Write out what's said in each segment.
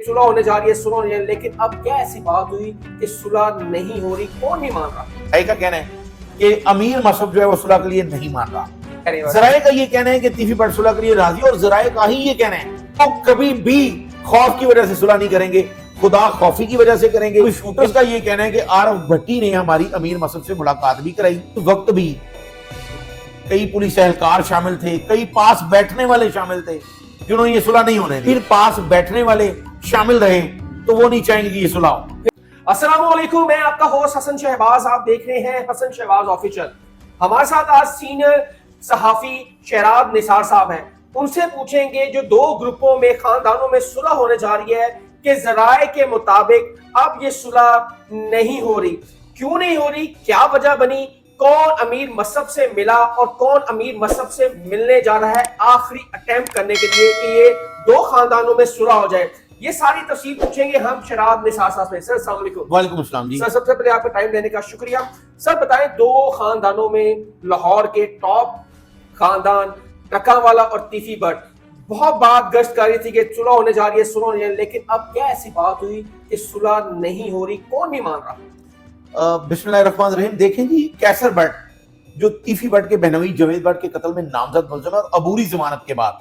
सुलह होने जा रही है, सुलह होने जा रही है, लेकिन अब क्या ऐसी बात हुई कि सुलह नहीं हो रही, कौन नहीं मान रहा? जराए का कहना है कि अमीर मसहब जो है वो सुलह के लिए नहीं मान रहा। जराए का ये कहना है कि तीफी बट सुलह के लिए राजी, और जराए का ही ये कहना है वो कभी भी खौफ की वजह से सुलह नहीं करेंगे, खुदा खौफी की वजह से करेंगे। शूटर्स का ये कहना है कि आरफ भट्टी ने हमारी अमीर मसहब से मुलाकात भी कराई, तो वक्त भी कई पुलिस एहलकार शामिल थे, कई पास बैठने वाले शामिल थे जिन्होंने ये सुलह नहीं होने दी। फिर पास बैठने वाले शामिल रहे तो वो नहीं चाहेंगे कि ये सुलह हो। अस्सलाम वालेकुम, मैं आपका होस्ट हसन शहबाज, आप देख रहे हैं हसन शहबाज ऑफिशियल। हमारे साथ आज सीनियर सहाफी शहराद निसार साहब हैं। उनसे पूछेंगे जो दो ग्रुपों में खानदानों में सुलह होने जा रही है कि जराए के मुताबिक अब ये सुलह नहीं हो रही, क्यों नहीं हो रही, क्या वजह बनी, कौन अमीर मसहब से मिला और कौन अमीर मसहब से मिलने जा रहा है आखिरी अटेम्प्ट करने के लिए कि ये दो खानदानों में सुलह हो जाए, ये सारी तफसील पूछेंगे हम शहराद निसार साहब से। सर अस्सलाम वालेकुम। वालेकुम अस्सलाम जी। सर सबसे पहले आपका टाइम देने का शुक्रिया। सर बताएं, दो खानदानों में लाहौर के टॉप खानदान टकावाला और तीफी बट बहुत बात गश्त कर रही थी कि सुलह होने जा रही है, सुलह होने जा रही है, लेकिन अब क्या ऐसी बात हुई कि सुलह नहीं हो रही, कौन नहीं मान रहा? बिस्मिल्लाहिर्रहमानिर्रहीम। देखें जी, कैसर बट जो तीफी बट के बहनोई जवेद बट के कत्ल में नामजद मुलज़म है और अबूरी जमानत के बाद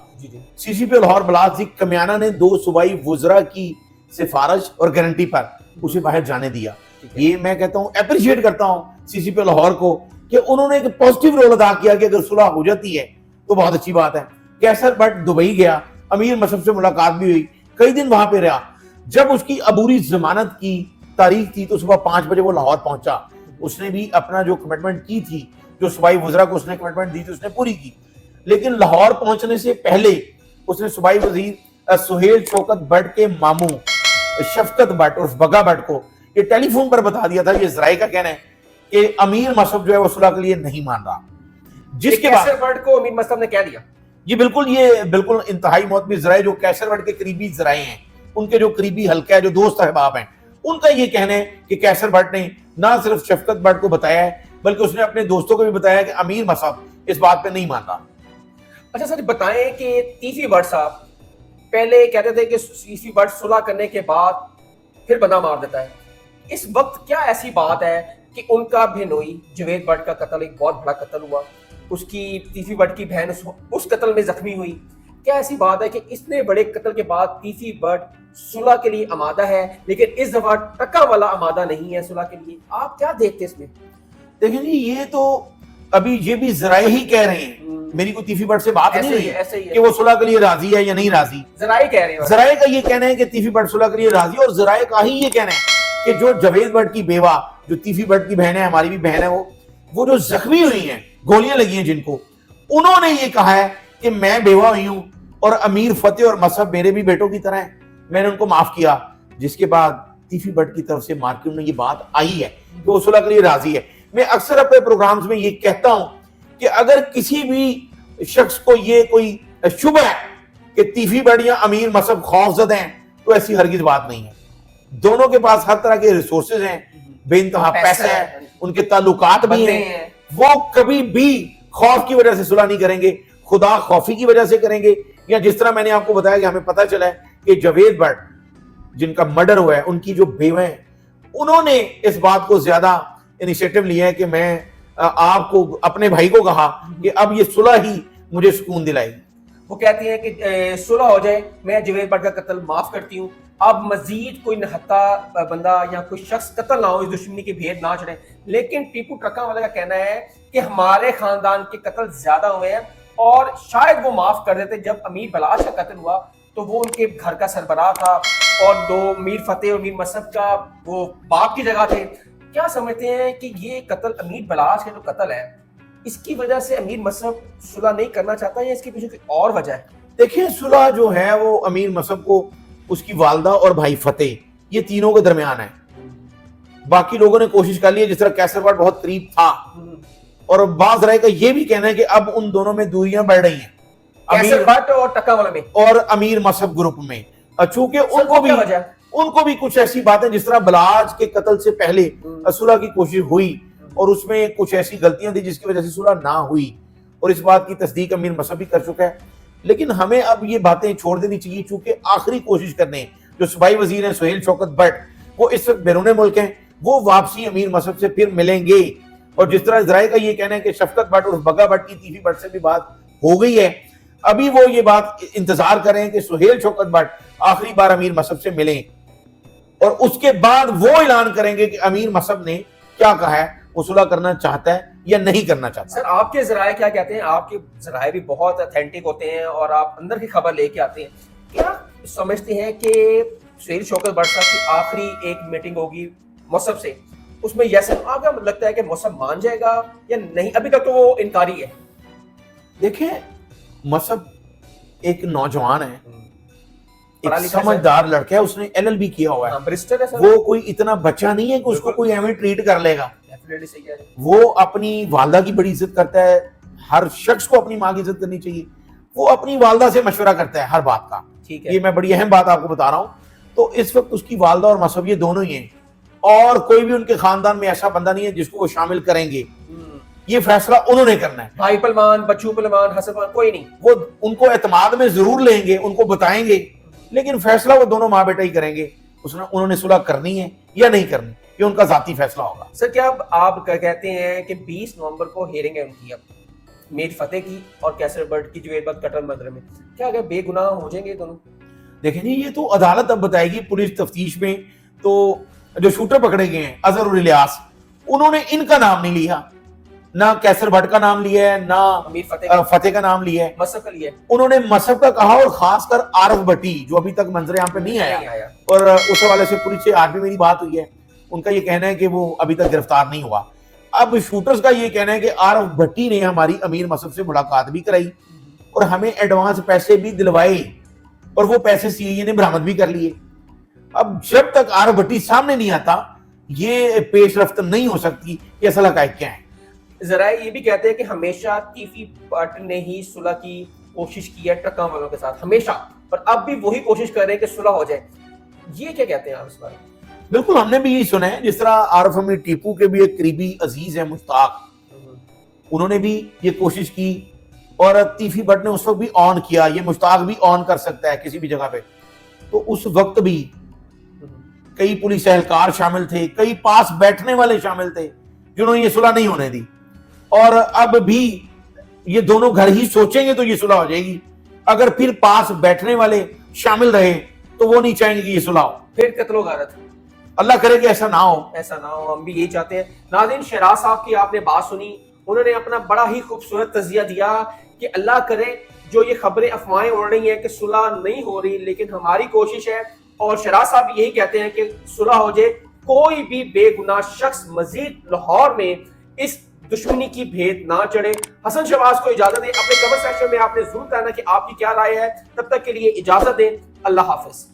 सीसीपी लाहौर बलासिक कमियाना ने दो सूबाई वुज़रा की सिफारिश और गारंटी पर उसे बाहर जाने दिया। ये मैं कहता हूँ, अप्रिशिएट करता हूँ सीसीपी लाहौर को कि उन्होंने एक पॉजिटिव रोल अदा किया कि अगर सुलह हो जाती है तो बहुत अच्छी बात है। कैसर बट दुबई गया, अमीर मसहब से मुलाकात भी हुई, कई दिन वहां पे रहा। जब उसकी अबूरी जमानत की तारीख थी तो सुबह 5 बजे वो लाहौर पहुंचा। उसने भी अपना जो कमिटमेंट की थी, जो सूबाई वज़रा को उसने कमिटमेंट दी थी, उसने पूरी की। लेकिन लाहौर पहुंचने से पहले उसने सूबाई वजीर सुहेल शौकत बट के मामू शफकत बट और बगा बट को ये टेलीफोन पर बता दिया था। ये जराए का कहना है कि अमीर मसहब जो है वो सुलह के लिए नहीं मान रहा। जिसके बाद कैसर बट को अमीर मसहब ने कह दिया। ये बिल्कुल इंतहाई मौतमी जराए जो कैसर बट के करीबी जराए हैं, उनके जो करीबी हल्का है, जो दोस्त अहबाब हैं, उनका ये कहना है कि कैसर बट ने ना सिर्फ शफकत बट को बताया है बल्कि उसने अपने दोस्तों को भी बताया कि अमीर मसहब इस बात पे नहीं मानता। अच्छा सर बताएं कि तीफी बट साहब पहले कहते थे कि तीफी बट सुलह करने के बाद फिर बंदा मार देता है। इस वक्त क्या ऐसी बात है कि उनका बहनोई जवेद बट का कत्ल एक बहुत बड़ा कत्ल हुआ, उसकी तीफी बट की बहन उस कत्ल में जख्मी हुई, क्या ऐसी बात है कि इतने बड़े कत्ल के बाद तीफी बट सुलह के लिए आमादा है लेकिन इस दफा टक्का वाला आमादा नहीं है सुलह के लिए? आप क्या देखते हैं इसमें? देखिए जी, ये तो अभी ये भी जराए ही कह रहे हैं, मेरी कोई तीफी बट से बात नहीं हुई ऐसे ही कि वो सुलह के लिए राजी है या नहीं राजी। जराए कह रहे हैं। जराए का ये कहना है कि तीफी बट सुलह के लिए राजी, और जराए का ही ये कहना है कि जो जवेद बट की बेवा, जो तीफी बट की बहन है, हमारी भी बहन है, वो जो जख्मी हुई हैं, गोलियां लगी हैं जिनको, उन्होंने ये कहा है कि मैं बेवा हुई हूं और अमीर फतेह और मसहब मेरे भी बेटों की तरह है, मैंने उनको माफ किया। जिसके बाद तीफी बट की तरफ से मार्केट में ये बात आई है कि वो सुलह के लिए राजी है। मैं अक्सर अपने प्रोग्राम्स में ये कहता हूं कि अगर किसी भी शख्स को ये कोई शुबह है कि तीफी बट या अमीर मसहब खौफजद हैं तो ऐसी हरगिज बात नहीं है। दोनों के पास हर तरह के रिसोर्सेज हैं, बेइंतहा पैसा है, उनके ताल्लुकात भी हैं, वो कभी भी खौफ की वजह से सुलह नहीं करेंगे, खुदा खौफी की वजह से करेंगे। या जिस तरह मैंने आपको बताया कि हमें पता चला है कि जवेद बट जिनका मर्डर हुआ है, उनकी जो बेवे हैं, उन्होंने इस बात को ज्यादा इनिशिएटिव लिया है कि मैं आपको अपने भाई को कहा कि अब ये सुलह ही मुझे सुकून दिलाएगी। वो कहती है कि सुलह हो जाए, मैं जवेद बट का कत्ल माफ करती हूँ, अब मजीद कोई नहत्ता बंदा या कोई शख्स कत्ल ना हो, इस दुश्मनी के भेद ना चढ़े। लेकिन टीपू ट्रका वाले का कहना है कि हमारे खानदान के कत्ल ज्यादा हुए हैं और शायद वो माफ कर देते। जब अमीर बलाश का कत्ल हुआ तो वो उनके घर का सरबराह था और दो मीर फतेह और मीर मसहब का वो बाप की जगह थे। क्या समझते हैं कि ये कत्ल अमीर बलाश का जो कत्ल है, इसकी वजह से अमीर मसहब सुलह नहीं करना चाहता या इसके पीछे कोई और वजह है? देखिए, सुलह जो है वो अमीर मसहब को, उसकी वालदा और भाई फतेह, ये तीनों के दरमियान है। बाकी लोगों ने कोशिश कर ली है, जिस तरह कैसर बट बहुत करीब था, और बाज़ राय का ये भी कहना है कि अब उन दोनों में दूरियां बढ़ रही हैं, कैसर बट और टक्का वाला में और अमीर मसहब ग्रुप में। चूंकि उनको भी कुछ ऐसी बातें, जिस तरह बलाज के कत्ल से पहले सुलह की कोशिश हुई और उसमें कुछ ऐसी गलतियां थी जिसकी वजह से सुलह ना हुई, और इस बात की तस्दीक अमीर मसहब भी कर चुका है। लेकिन हमें अब ये बातें छोड़ देनी चाहिए, चूंकि आखिरी कोशिश करने جو صوبائی وزیر ہیں سہیل شوکت بٹ، وہ اس وقت بیرون ملک ہیں، وہ واپسی امیر مصعب سے پھر ملیں گے. اور جس طرح ذرائع کا یہ کہنا ہے کہ شفقت بٹ اور بگا بٹ کی تیفی بٹ سے بھی بات ہو گئی ہے، ابھی وہ یہ بات انتظار کریں کہ سہیل شوکت بٹ آخری بار امیر مصعب سے ملیں اور اس کے بعد وہ اعلان کریں گے کہ امیر مصعب نے کیا کہا ہے، وہ صلح کرنا چاہتا ہے یا نہیں کرنا چاہتا. سر آپ کے ذرائع کیا کہتے ہیں؟ آپ کے ذرائع بھی بہت اتھینٹک ہوتے ہیں اور آپ اندر کی خبر لے کے آتے ہیں. کیا سمجھتے ہیں کہ سہیل شوکت بٹ صاحب کی آخری ایک میٹنگ ہوگی مصعب سے، اس میں یس آپ کا لگتا ہے کہ مصعب مان جائے گا یا نہیں؟ ابھی تک تو وہ انکاری ہے. دیکھیں مصعب ایک نوجوان ہے، پڑھا ایک لکھا سمجھدار لڑکا ہے، اس نے LLB کیا ہوا ہے، برسٹر ہے سر. وہ کوئی اتنا بچہ نہیں ہے کہ اس کو کوئی ایویں ٹریٹ کر لے گا. ڈیفینیٹلی صحیح ہے. وہ اپنی والدہ کی بڑی عزت کرتا ہے، ہر شخص کو اپنی ماں کی عزت کرنی چاہیے. وہ اپنی والدہ سے مشورہ کرتا ہے ہر بات کا. ٹھیک ہے. یہ میں بڑی اہم بات آپ کو بتا رہا ہوں. تو اس وقت اس کی والدہ اور مصعب یہ دونوں ہی ہیں، اور کوئی بھی ان کے خاندان میں ایسا بندہ نہیں ہے جس کو وہ شامل کریں گے. یہ فیصلہ انہوں نے کرنا ہے. بھائی پلوان، بچو پلوان، حسن پلوان کوئی نہیں. وہ ان کو اعتماد میں ضرور لیں گے، ان کو بتائیں گے، لیکن فیصلہ وہ دونوں ماں بیٹا ہی کریں گے. انہوں نے صلح کرنی ہے یا نہیں کرنی، یہ ان کا ذاتی فیصلہ ہوگا. سر کیا آپ کہتے ہیں کہ 20 نومبر کو ہیرنگ ہے ان کی، اب میر فتح کی اور کیسر بٹ کی جو ایک بات قتل مدر میں، کیا اگر بے گناہ ہو جائیں گے دونوں؟ دیکھیں جی یہ تو عدالت اب بتائے گی. پولیس تفتیش میں تو جو شوٹر پکڑے گئے ہیں اظہر اور الیاس، انہوں نے ان کا نام نہیں لیا، نہ کیسر بٹ کا نام لیا ہے، نہ امیر فتح فتح کا نام لیا ہے. مصعب کا لیا ہے. انہوں نے مصعب کا کہا، اور خاص کر عارف بٹی جو ابھی تک منظر عام پہ نہیں آیا، اور اس حوالے سے پولیس سے آج بھی میری بات ہوئی ہے، ان کا یہ کہنا ہے کہ وہ ابھی تک گرفتار نہیں ہوا. اب شوٹرز کا یہ کہنا ہے کہ عارف بھٹی نے ہماری امیر مصعب سے ملاقات بھی کرائی اور ہمیں ایڈوانس پیسے بھی دلوائے، اور وہ پیسے CIA نے برآمد بھی کر لیے. اب جب تک عارف بھٹی سامنے نہیں آتا یہ پیش رفت نہیں ہو سکتی کہ اصل حقائق کیا ہیں. ذرائع یہ بھی کہتے ہیں کہ ہمیشہ تیفی بٹ نے ہی صلح کی کوشش کی ہے ٹرکاں والوں کے ساتھ، ہمیشہ، اور اب بھی وہی کوشش کر رہے ہیں کہ صلح ہو جائے. یہ کیا کہتے ہیں آپ اس بارے میں؟ بالکل ہم نے بھی یہی سنا ہے. جس طرح عارف امیر ٹیپو کے بھی ایک قریبی عزیز ہیں مشتاق، انہوں نے بھی یہ کوشش کی اور تیفی بٹ نے اس وقت بھی آن کیا. یہ مشتاق بھی آن کر سکتا ہے کسی بھی جگہ پہ. تو اس وقت بھی کئی پولیس اہلکار شامل تھے، کئی پاس بیٹھنے والے شامل تھے جنہوں نے یہ صلح نہیں ہونے دی. اور اب بھی یہ دونوں گھر ہی سوچیں گے تو یہ صلح ہو جائے گی. اگر پھر پاس بیٹھنے والے شامل رہے تو وہ نہیں چاہیں گے کہ یہ صلح ہو. پھر قتل و غارت. اللہ کرے کہ ایسا نہ ہو. ایسا نہ ہو، ہم بھی یہی چاہتے ہیں. ناظرین شہراز صاحب کی آپ نے بات سنی، انہوں نے اپنا بڑا ہی خوبصورت تجزیہ دیا کہ اللہ کرے جو یہ خبریں افواہیں اڑ رہی ہیں کہ صلح نہیں ہو رہی، لیکن ہماری کوشش ہے، اور شہراز صاحب یہی کہتے ہیں کہ صلح ہو جائے. کوئی بھی بے گناہ شخص مزید لاہور میں اس دشمنی کی بھیت نہ چڑھے. حسن شہباز کو اجازت دیں. اپنے کمنٹ سیکشن میں آپ نے ضرور کہنا کہ آپ کی کیا رائے ہے. تب تک کے لیے اجازت دیں. اللہ حافظ.